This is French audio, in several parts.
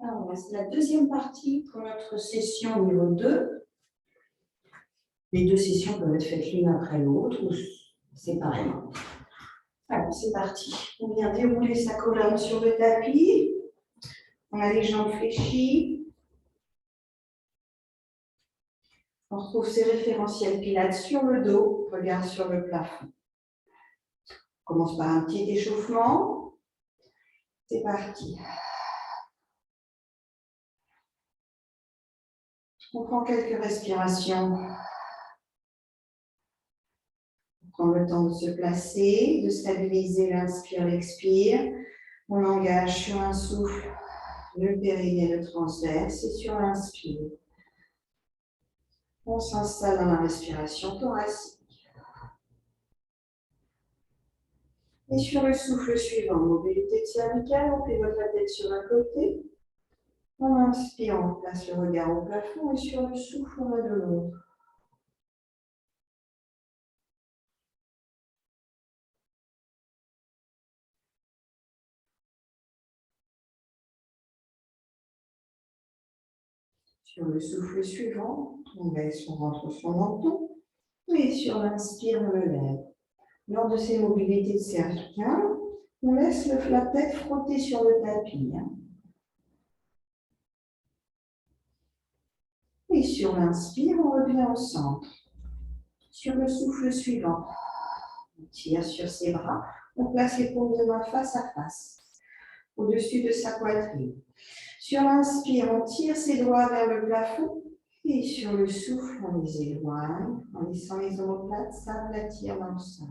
Alors, c'est la deuxième partie pour notre session niveau 2. Les deux sessions peuvent être faites l'une après l'autre ou séparément. Alors, c'est parti. On vient dérouler sa colonne sur le tapis. On a les jambes fléchies. On retrouve ses référentiels pilates sur le dos, regard sur le plafond. On commence par un petit échauffement. C'est parti. On prend quelques respirations. On prend le temps de se placer, de stabiliser l'inspire, l'expire. On engage sur un souffle le périnée, le transverse et sur l'inspire. On s'installe dans la respiration thoracique. Et sur le souffle suivant, mobilité cervicale, on pivote la tête sur un côté. On inspire, on place le regard au plafond et sur le souffle, on va de l'autre. Sur le souffle suivant, on baisse, on rentre son menton. Et sur l'inspire, on le lève. Lors de ces mobilités cervicales, on laisse la tête frotter sur le tapis. Et sur l'inspire, on revient au centre. Sur le souffle suivant, on tire sur ses bras, on place les paumes de main face à face, au-dessus de sa poitrine. Sur l'inspire, on tire ses doigts vers le plafond. Et sur le souffle, on les éloigne, en laissant les omoplates s'aplatir dans le sol.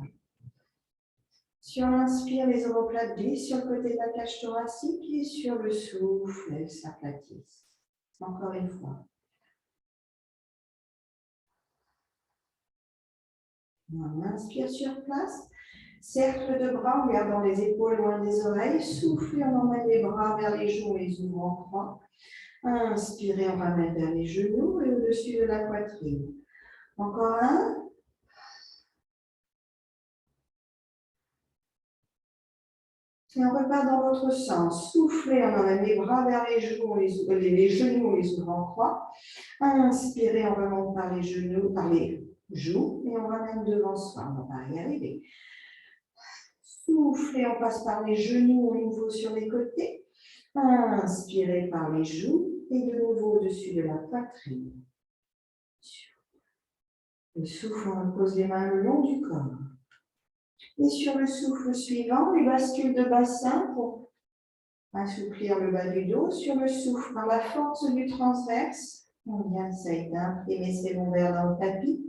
Sur l'inspire, les omoplates glissent sur le côté de la cage thoracique et sur le souffle, elles s'aplatissent. Encore une fois. On inspire sur place. Cercle de bras en gardant les épaules loin des oreilles. Soufflez, on emmène les bras vers les genoux et les ouvre en croix. Inspirez, on ramène vers les genoux et au-dessus de la poitrine. Encore un. Et on repart dans l'autre sens. Soufflez, on emmène les bras vers les genoux, les genoux, les ouvre en croix. Inspirez, on remonte par les genoux, par les joues et on ramène devant soi. On va y arriver. Soufflez, on passe par les genoux au nouveau sur les côtés. Inspirez par les joues et de nouveau au-dessus de la poitrine. Le souffle, on pose les mains le long du corps. Et sur le souffle suivant, les bascules de bassin pour assouplir le bas du dos. Sur le souffle, par la force du transverse, on vient d'imprimer ses lombaires dans le tapis.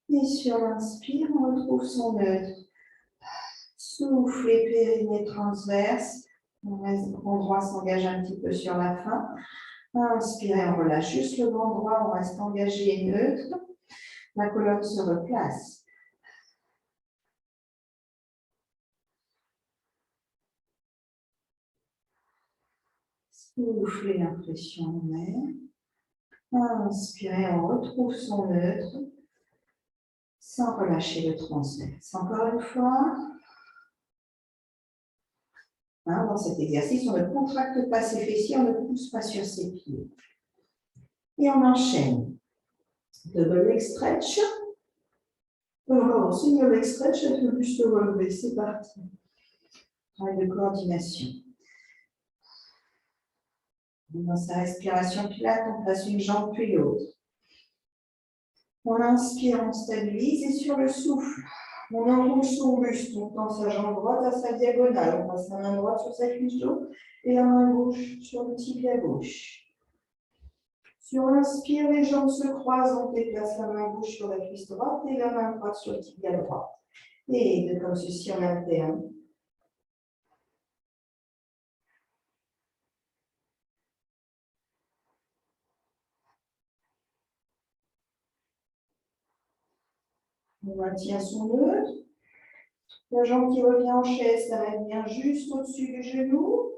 Et sur l'inspire, on retrouve son neutre. Souffle et périnée transverse. Le droit s'engage un petit peu sur la fin. Inspirez, on relâche juste le bras droit, on reste engagé et neutre. La colonne se replace. Soufflez l'impression en air. Inspirez, on retrouve son neutre sans relâcher le transverse. Encore une fois. Dans cet exercice, on ne contracte pas ses fessiers, on ne pousse pas sur ses pieds. Et on enchaîne. Double leg stretch. Single leg stretch avec le buste relevé. C'est parti. Travail de coordination. Dans sa respiration plate, on place une jambe puis l'autre. On inspire, on stabilise et sur le souffle, on enroule son buste. On tend sa jambe droite à sa diagonale. On passe la main droite sur sa cuisse d'eau et la main gauche sur le tibia gauche. Sur l'inspire, les jambes se croisent. On déplace la main gauche sur la cuisse droite et la main droite sur le tibia droit. Et comme ceci en alterne. On maintient son neutre. La jambe qui revient en chaise, ça va bien juste au-dessus du genou,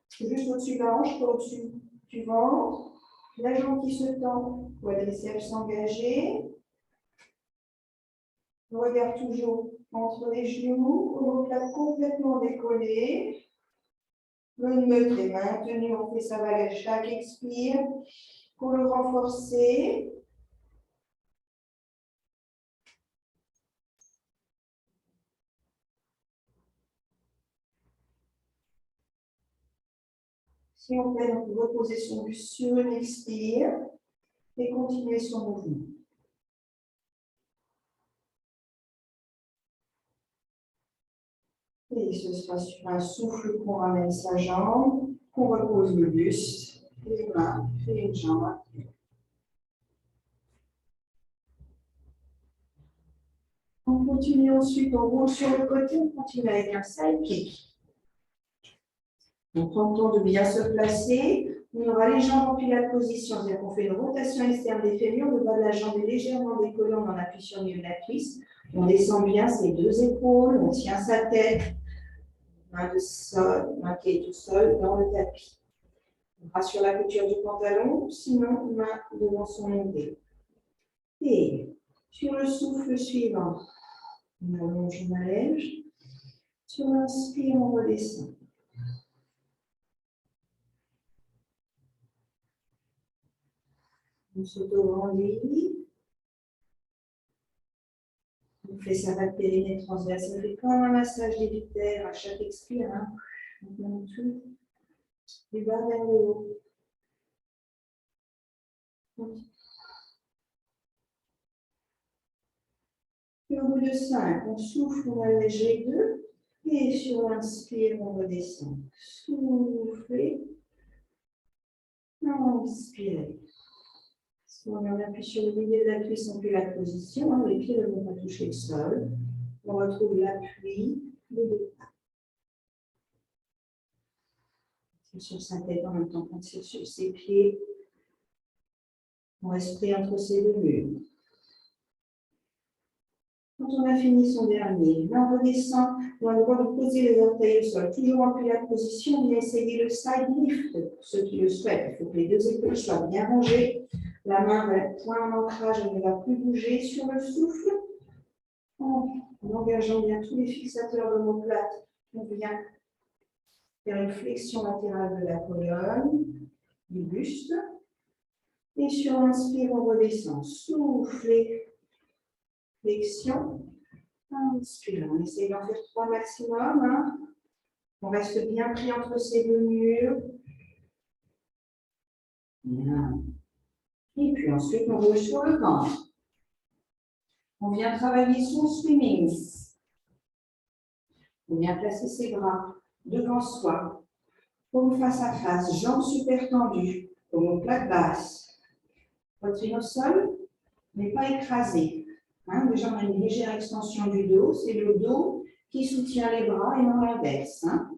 juste au-dessus de la hanche, pas au-dessus du ventre. La jambe qui se tend, quadriceps engagé. Le regard toujours entre les genoux, omoplate complètement décollé. Le neutre est maintenu, on fait sa vague à chaque expire. Pour le renforcer, si on peut donc reposer son buste sur une expire et continuer son mouvement. Et ce sera sur un souffle qu'on ramène sa jambe, qu'on repose le buste, les mains et une jambe. On continue ensuite, on roule sur le côté, on continue avec un side kick. On prend le temps de bien se placer. On aura les jambes en pilates position, c'est-à-dire qu'on fait une rotation externe des fémurs, le bas de la jambe est légèrement décollé, on en appuie sur le milieu de la cuisse. On descend bien ses deux épaules, on tient sa tête, main de sol, main qui est au sol dans le tapis. On bras sur la couture du pantalon, sinon main devant son nombril. Et sur le souffle suivant, on allonge, on allège. Sur l'inspire, on redescend. On s'auto-grandit. On fait sa vague périnée transverse. On fait comme un massage des viscères à chaque expire. Hein. On monte tout du bas vers le haut. Et au bout de 5, on souffle, on allège les deux. Et sur l'inspire, on redescend. Soufflez. Inspirez. On appuie sur le milieu de la cuisse, on fait la position. Hein, les pieds ne vont pas toucher le sol. On retrouve l'appui, le départ. C'est sur sa tête en même temps qu'on tire sur ses pieds. On reste pris entre ces deux murs. Quand on a fini son dernier, là on redescend, on a le droit de poser les orteils au sol. Toujours en pilates position, on vient essayer le side lift. Pour ceux qui le souhaitent, il faut que les deux épaules soient bien rangées. La main va être point en ancrage, elle ne va plus bouger sur le souffle. En engageant bien tous les fixateurs de l'omoplate, on vient faire une flexion latérale de la colonne, du buste. Et sur l'inspire, on redescend. Soufflez. Flexion. Inspire. On essaie d'en faire 3 maximum. Hein. On reste bien pris entre ces deux murs. Bien. Et puis ensuite, on roule sur le ventre. On vient travailler son swimming. On vient placer ses bras devant soi. Paume face à face, jambes super tendues, omoplate basse. Poitrine au sol, mais pas écrasée. Hein, déjà, on a une légère extension du dos. C'est le dos qui soutient les bras et non l'inverse. Hein.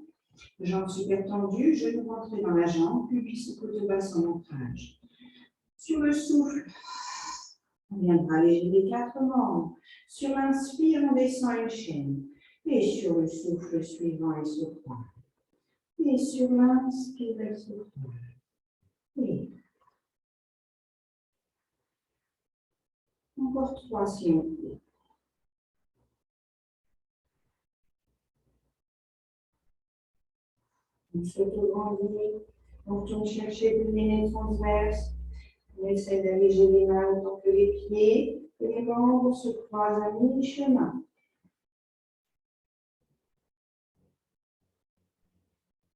Jambes super tendues, genoux rentrés dans la jambe, pubis ou côte basse en ancrage. Sur le souffle, on viendra alléger les 4 membres. Sur l'inspire, on descend une chaîne. Et sur le souffle suivant et souffrant. Et sur l'inspire et souffrant. Et encore 3 si on peut. On s'auto-grandit, on retourne chercher des lignes transverses. On essaie d'alléger les mains autant que les pieds. Et les membres se croisent à mi-chemin.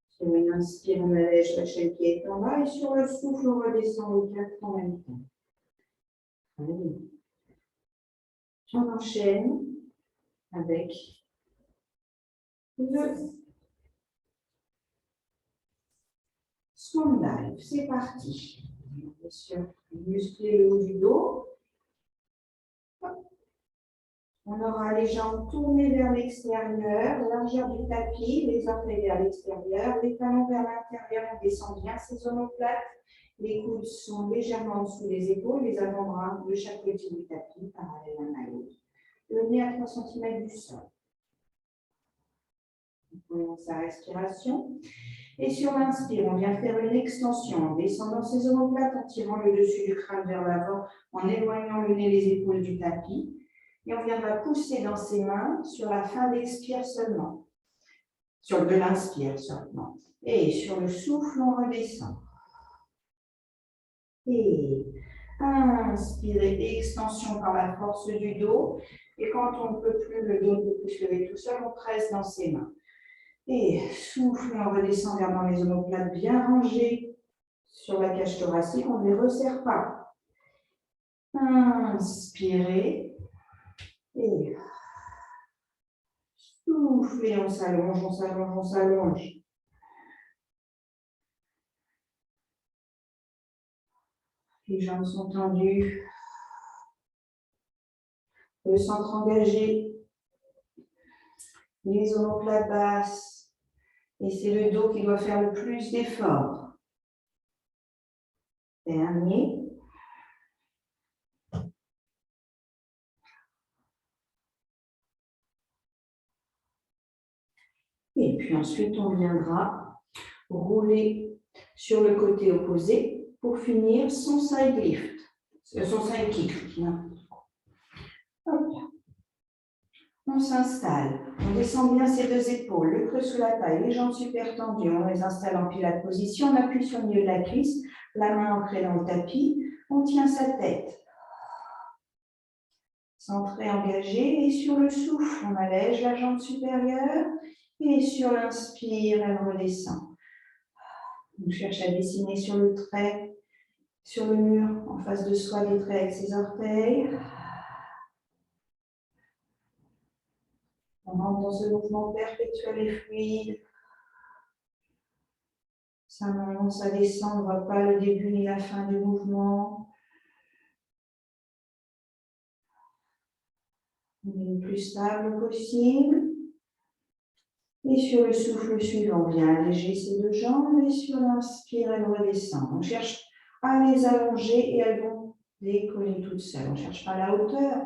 Sur une inspire, on allège la chaîne qui est en bas. Et sur le souffle, on redescend les 4 en même temps. Allez. On enchaîne avec le Swan Dive. C'est parti. Bien sûr, muscler le haut du dos. On aura les jambes tournées vers l'extérieur, largeur du tapis, les orteils vers l'extérieur, les talons vers l'intérieur, on descend bien ces omoplates. Les coudes sont légèrement en dessous des épaules, les avant-bras de chaque côté du tapis, parallèle l'un à l'autre. Le nez à 3 cm du sol. On commence sa respiration. Et sur l'inspire, on vient faire une extension en descendant ses omoplates, en tirant le dessus du crâne vers l'avant, en éloignant le nez et les épaules du tapis. Et on viendra pousser dans ses mains sur la fin d'expire seulement. Sur de l'inspire seulement. Et sur le souffle, on redescend. Et inspirez, extension par la force du dos. Et quand on ne peut plus, le dos ne peut plus se lever tout seul, on presse dans ses mains. Et souffle, on redescend vers dans les omoplates bien rangées sur la cage thoracique, on ne les resserre pas. Inspirez. Et soufflez, on s'allonge, on s'allonge, on s'allonge. Les jambes sont tendues. Le centre engagé. Les omoplates basses. Et c'est le dos qui doit faire le plus d'efforts. Dernier. Et puis ensuite, on viendra rouler sur le côté opposé pour finir son side lift, son side kick. On s'installe, on descend bien ses deux épaules, le creux sous la taille, les jambes super tendues, on les installe en pilates position, on appuie sur le milieu de la cuisse, la main ancrée dans le tapis, on tient sa tête. Centré, engagé, et sur le souffle, on allège la jambe supérieure, et sur l'inspire, elle redescend. On cherche à dessiner sur le trait, sur le mur, en face de soi, des traits avec ses orteils. On rentre dans ce mouvement perpétuel et fluide. Ça monte, ça descend, on ne voit pas le début ni la fin du mouvement. On est le plus stable possible. Et sur le souffle suivant, on vient alléger ses deux jambes et sur l'inspire, elle redescend. On cherche à les allonger et elles vont décoller toutes seules. On ne cherche pas la hauteur,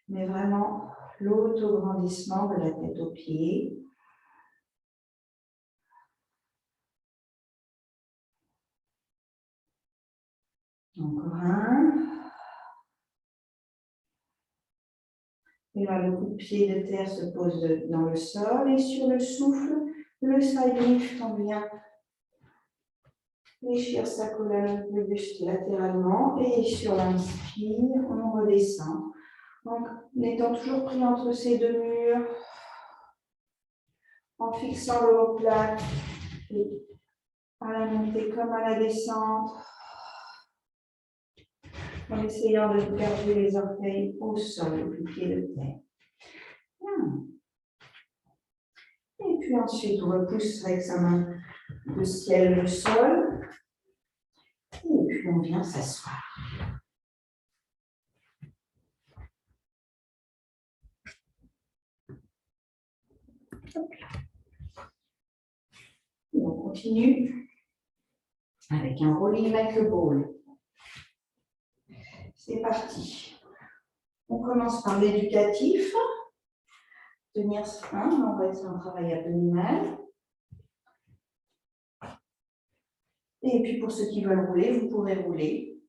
mais vraiment l'autograndissement de la tête aux pieds. Encore un. Et là, le coup de pied de terre se pose dans le sol. Et sur le souffle, le side lift, on vient fléchir sa colonne, le buste latéralement. Et sur l'inspire, on redescend. Donc, en étant toujours pris entre ces deux murs, en fixant l'omoplate, à la montée comme à la descente, en essayant de garder les orteils au sol, le pied de terre. Et puis ensuite, on repousse avec sa main le ciel, le sol. Et puis on vient s'asseoir. Et on continue avec un rolling like a ball. C'est parti. On commence par l'éducatif. Tenir fin, on va être sur un travail abdominal. Et puis pour ceux qui veulent rouler, vous pourrez rouler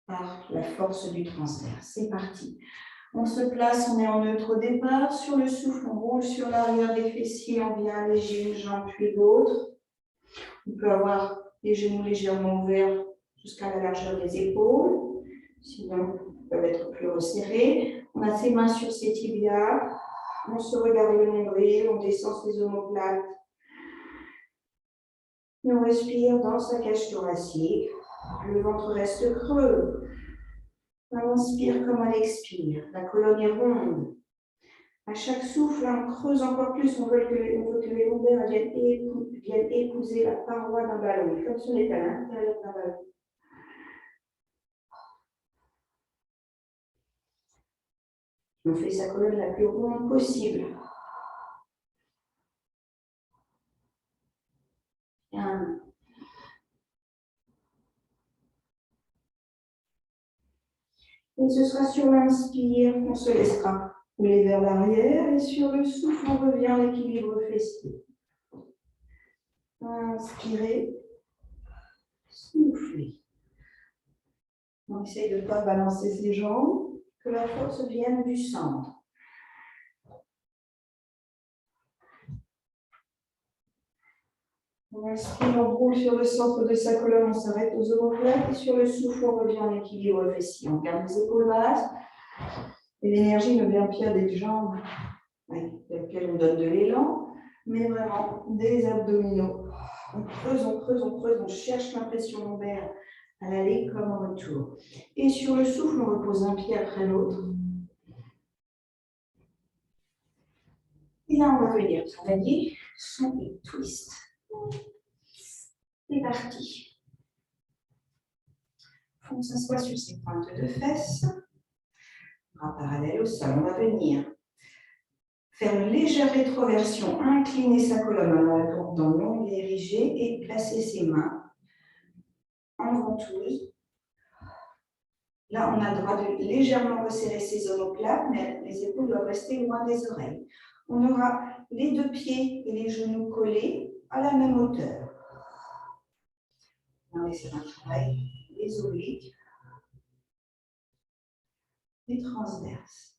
par la force du transverse. C'est parti. On se place, on est en neutre au départ. Sur le souffle, on roule sur l'arrière des fessiers, on vient alléger une jambe puis l'autre. On peut avoir les genoux légèrement ouverts jusqu'à la largeur des épaules. Sinon, ils peuvent être plus resserrés. On a ses mains sur ses tibias. On se regarde le nombril, on descend ses omoplates. Et on respire dans sa cage thoracique. Le ventre reste creux. On inspire comme on expire. La colonne est ronde. À chaque souffle, on creuse encore plus. On veut que les lombaires viennent épouser la paroi d'un ballon, comme si on était à l'intérieur d'un ballon. On fait sa colonne la plus ronde possible. Bien. Et ce sera sur l'inspire qu'on se laissera rouler vers l'arrière et sur le souffle, on revient à l'équilibre fessier. Inspirez, soufflez. On essaye de ne pas balancer ses jambes, que la force vienne du centre. On inspire, on roule sur le centre de sa colonne, on s'arrête aux omoplates et sur le souffle, on revient en équilibre fessier. On garde les épaules basses et l'énergie ne vient pas des jambes avec lesquelles on donne de l'élan, mais vraiment des abdominaux. On creuse, on creuse, on creuse, on cherche l'impression lombaire à l'aller comme au retour. Et sur le souffle, on repose un pied après l'autre. Et là, on va venir travailler son hip twist. C'est parti. On s'assoit sur ses pointes de fesses. Bras parallèles au sol. On va venir faire une légère rétroversion, incliner sa colonne dans l'ongle érigé et placer ses mains en ventouse. Là, on a le droit de légèrement resserrer ses omoplates, mais les épaules doivent rester loin des oreilles. On aura les deux pieds et les genoux collés à la même hauteur. On va laisser un travail les obliques, les transverses.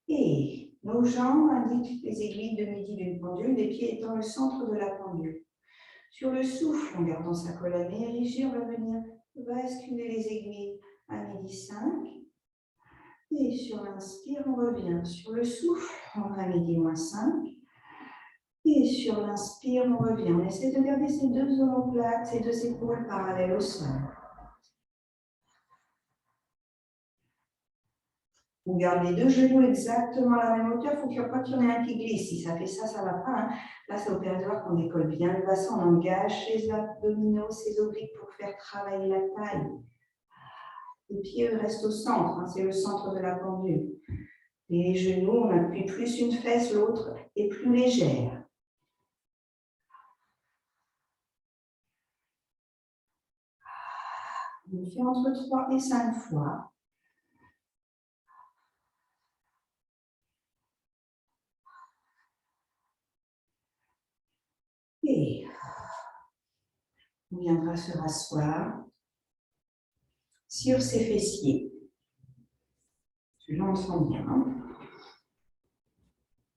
Et nos jambes indiquent les aiguilles de midi d'une pendule, les pieds étant le centre de la pendule. Sur le souffle, en gardant sa colonne érigée, on va venir basculer les aiguilles à midi 5. Et sur l'inspire, on revient. Sur le souffle, on va à midi moins 5. Et sur l'inspire, on revient. On essaie de garder ces deux omoplates, ces deux épaules parallèles au sol. On garde les deux genoux exactement à la même hauteur. Il ne faut pas qu'il y en ait un qui glisse. Si ça fait ça, ça ne va pas. Hein. Là, c'est opératoire qu'on décolle bien le bassin. On engage ses abdominaux, ses obliques pour faire travailler la taille. Les pieds restent au centre. Hein. C'est le centre de la pendule. Et les genoux, on appuie plus une fesse, l'autre est plus légère. On fait entre 3 et 5 fois. Et on viendra se rasseoir sur ses fessiers. Celui-là, on sent bien.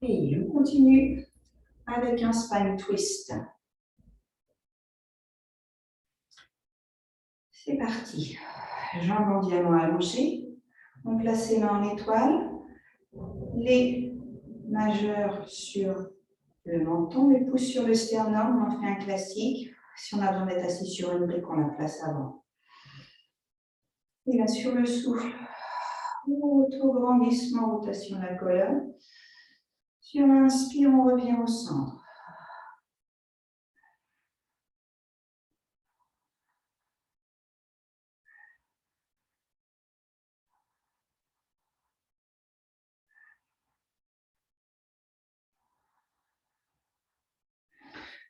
Et on continue avec un spine twist. C'est parti. Jambes en diamant allongées. On place les mains en étoile. Les majeurs sur le menton, les pouces sur le sternum. On en fait un classique. Si on a besoin d'être assis sur une brique, on la place avant. Et là, sur le souffle, auto-grandissement, rotation de la colonne. Sur l'inspire, on revient au centre.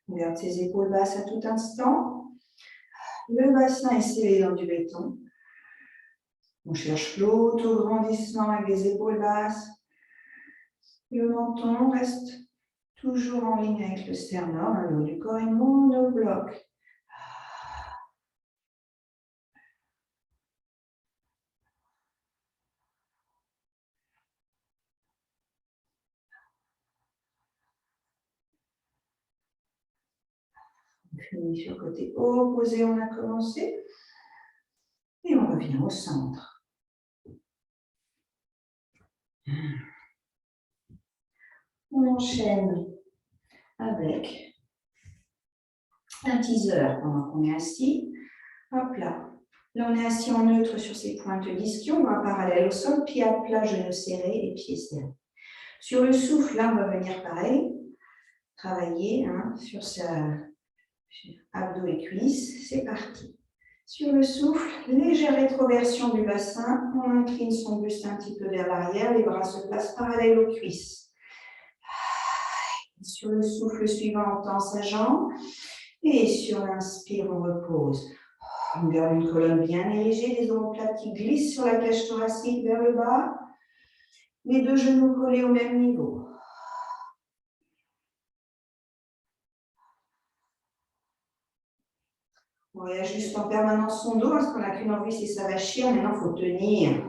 On garde ses épaules basses à tout instant. Le bassin est scellé dans du béton. On cherche l'auto-grandissement avec les épaules basses. Le menton reste toujours en ligne avec le sternum. Le haut du corps est monobloc. On finit sur le côté opposé, on a commencé. Et on revient au centre. On enchaîne avec un teaser pendant qu'on est assis. Hop là. Là, on est assis en neutre sur ses pointes d'ischio, bras parallèles au sol, pieds à plat, genoux serrés et pieds serrés. Sur le souffle, là, on va venir pareil, travailler sur sa abdos et cuisses. C'est parti. Sur le souffle, légère rétroversion du bassin, on incline son buste un petit peu vers l'arrière, les bras se placent parallèles aux cuisses. Sur le souffle suivant, on tend sa jambe. Et sur l'inspire, on repose. On garde une colonne bien érigée, les omoplates qui glissent sur la cage thoracique vers le bas. Les deux genoux collés au même niveau. On réajuste en permanence son dos, parce qu'on n'a qu'une envie, c'est s'avachir. Maintenant, il faut tenir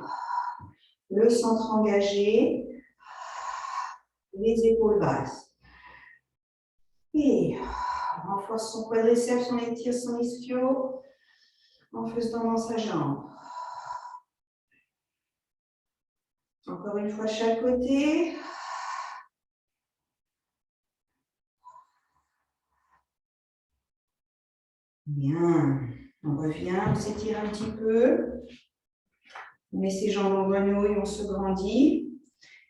le centre engagé, les épaules basses. Et renforce son quadriceps, on étire son ischio en faisant dans sa jambe. Encore une fois, chaque côté. Bien. On revient, on s'étire un petit peu. On met ses jambes en grenouille, on se grandit.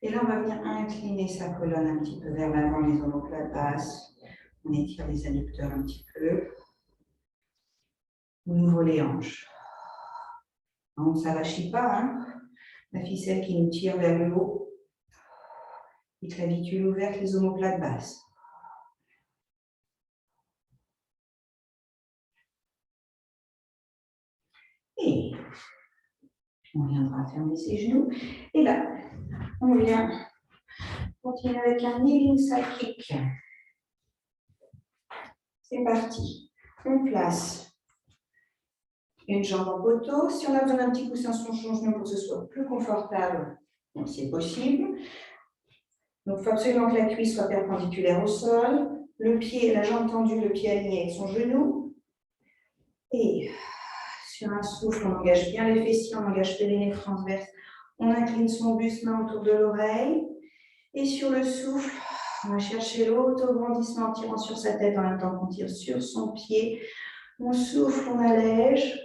Et là, on va venir incliner sa colonne un petit peu vers l'avant, les omoplates basses. On étire les adducteurs un petit peu. On ouvre les hanches. On ne s'arrachit pas, hein. La ficelle qui nous tire vers le haut. Les clavicules ouvertes, les omoplates basses. Et on viendra fermer ses genoux. Et là, on vient continuer avec un kneeling side kick. C'est parti. On place une jambe en poteau. Si on a besoin d'un petit coussin sur son genou pour que ce soit plus confortable, c'est possible. Donc, il faut absolument que la cuisse soit perpendiculaire au sol. Le pied, la jambe tendue, le pied aligné avec son genou. Et sur un souffle, on engage bien les fessiers, on engage les lignes transverses. On incline son buste, main autour de l'oreille. Et sur le souffle, on va chercher l'autograndissement en tirant sur sa tête en même temps qu'on tire sur son pied. On souffle, on allège.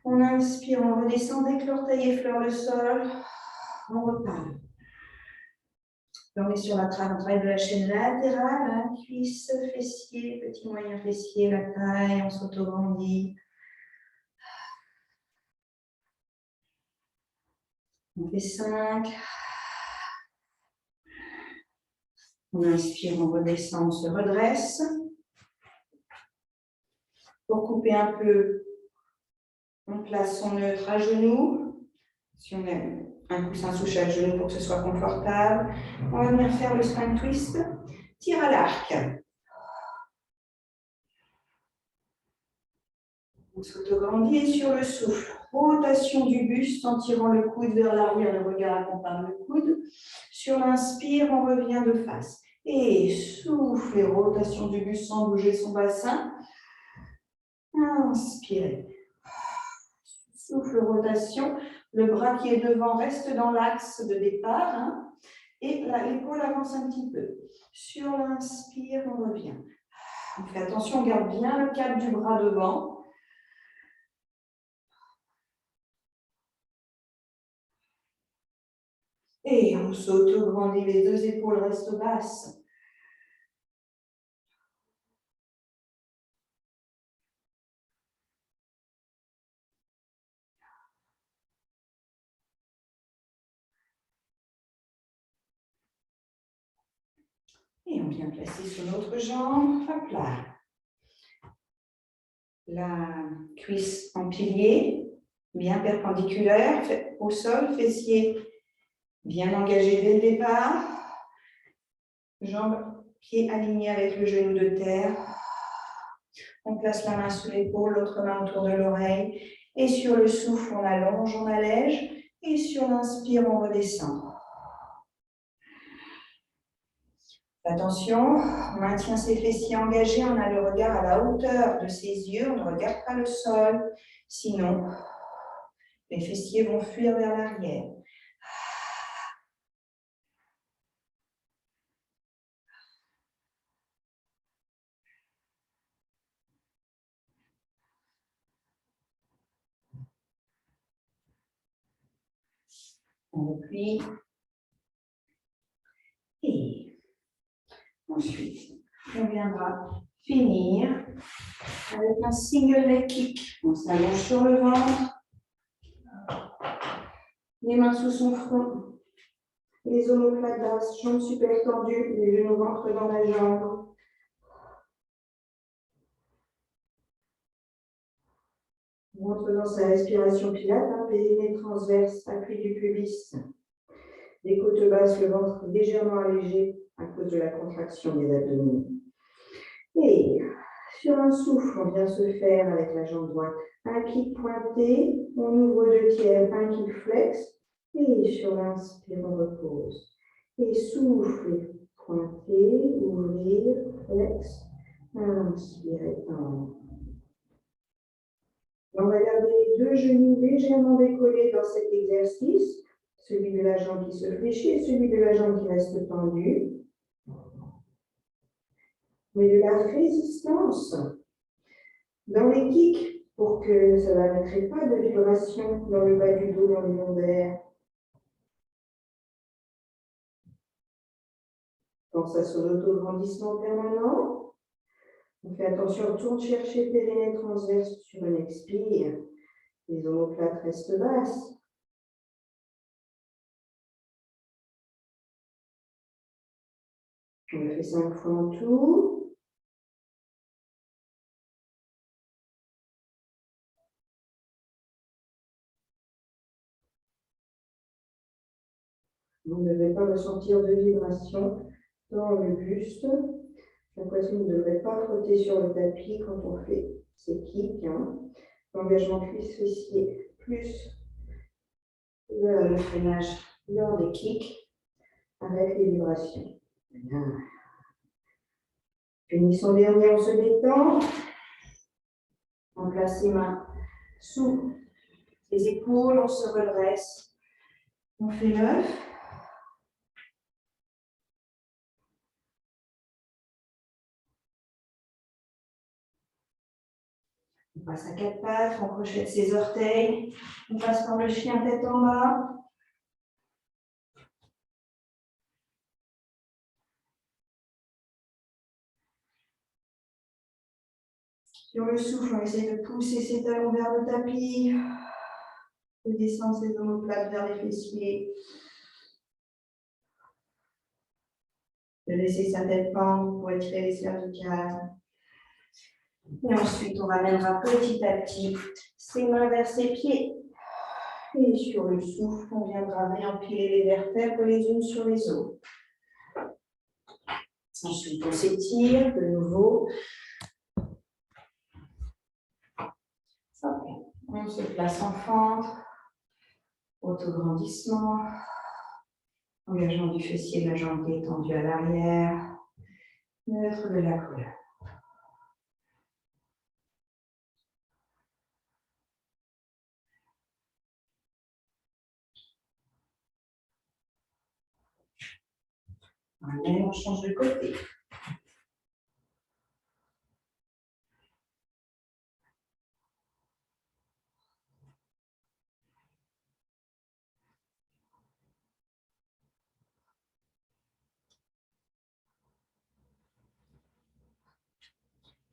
On inspire, on redescend dès que l'orteil effleure le sol. On repart. On est sur la travail de la chaîne latérale, hein, cuisse, fessier, petit moyen fessier, la taille, on s'autograndit. On fait 5. On inspire, on redescend, on se redresse. Pour couper un peu, on place son neutre à genoux. Si on a un coussin sous chaque genou pour que ce soit confortable. On va venir faire le spine twist. Tire à l'arc. On s'autograndit et sur le souffle. Rotation du buste en tirant le coude vers l'arrière, le regard accompagne le coude. Sur l'inspire, on revient de face. Et souffle et rotation du buste sans bouger son bassin. Inspirez. Souffle, rotation. Le bras qui est devant reste dans l'axe de départ. Hein, et l'épaule avance un petit peu. Sur l'inspire, on revient. On fait attention, on garde bien le cap du bras devant. Et on s'auto-grandit, les deux épaules restent basses. Et on vient placer sur l'autre jambe, hop là. La cuisse en pilier, bien perpendiculaire au sol, fessier bien engagé dès le départ. Jambes, pieds alignés avec le genou de terre. On place la main sous l'épaule, l'autre main autour de l'oreille. Et sur le souffle, on allonge, on allège. Et sur l'inspire, on redescend. Attention, on maintient ses fessiers engagés, on a le regard à la hauteur de ses yeux, on ne regarde pas le sol. Sinon, les fessiers vont fuir vers l'arrière. On replie. Et ensuite, on viendra finir avec un single leg kick. On s'allonge sur le ventre. Les mains sous son front. Les omoplates basses, jambes super tendues, les genoux rentrent dans la jambe. On rentre dans sa respiration pilate, hein, périnée transverse, appui du pubis. Les côtes basses, le ventre légèrement allégé à cause de la contraction des abdominaux. Et sur un souffle, on vient se faire avec la jambe droite un kick pointé, on ouvre le tiers, un kick flex, et sur l'inspire, on repose. Et souffle, pointé, ouvrir, flex, inspire. Inspirez, tendre. On va garder les deux genoux légèrement décollés dans cet exercice. Celui de la jambe qui se fléchit et celui de la jambe qui reste tendu. Mais de la résistance dans les kicks pour que ça ne crée pas de vibration dans le bas du dos, dans le lombaire. Pense à son autograndissement permanent. On fait attention, on tourne chercher le périnée transverse sur une expire. Les omoplates restent basses. On le fait 5 fois en tout. Vous ne devez pas ressentir de vibration dans le buste. La poitrine ne devrait pas frotter sur le tapis quand on fait ces kicks. L'engagement cuisse-fessier plus le freinage lors des kicks avec les vibrations. Bien. Finissons dernier, on se détend. On place les mains sous les épaules, on se redresse. On fait l'œuf. On passe à 4 pattes, on crochette ses orteils. On passe par le chien tête en bas. Sur le souffle, on essaie de pousser ses talons vers le tapis, de descendre ses omoplates vers les fessiers, de laisser sa tête pendre pour étirer les cervicales. Et ensuite, on ramènera petit à petit ses mains vers ses pieds. Et sur le souffle, on viendra réempiler les vertèbres les unes sur les autres. Ensuite, on s'étire de nouveau. On se place en fente, autograndissement, engagement du fessier de la jambe qui est tendue à l'arrière, neutre de la colonne. Allez, on change de côté.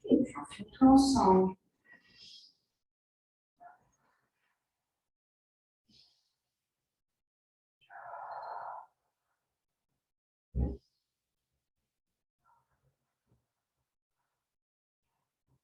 Et puis on fait tout ensemble.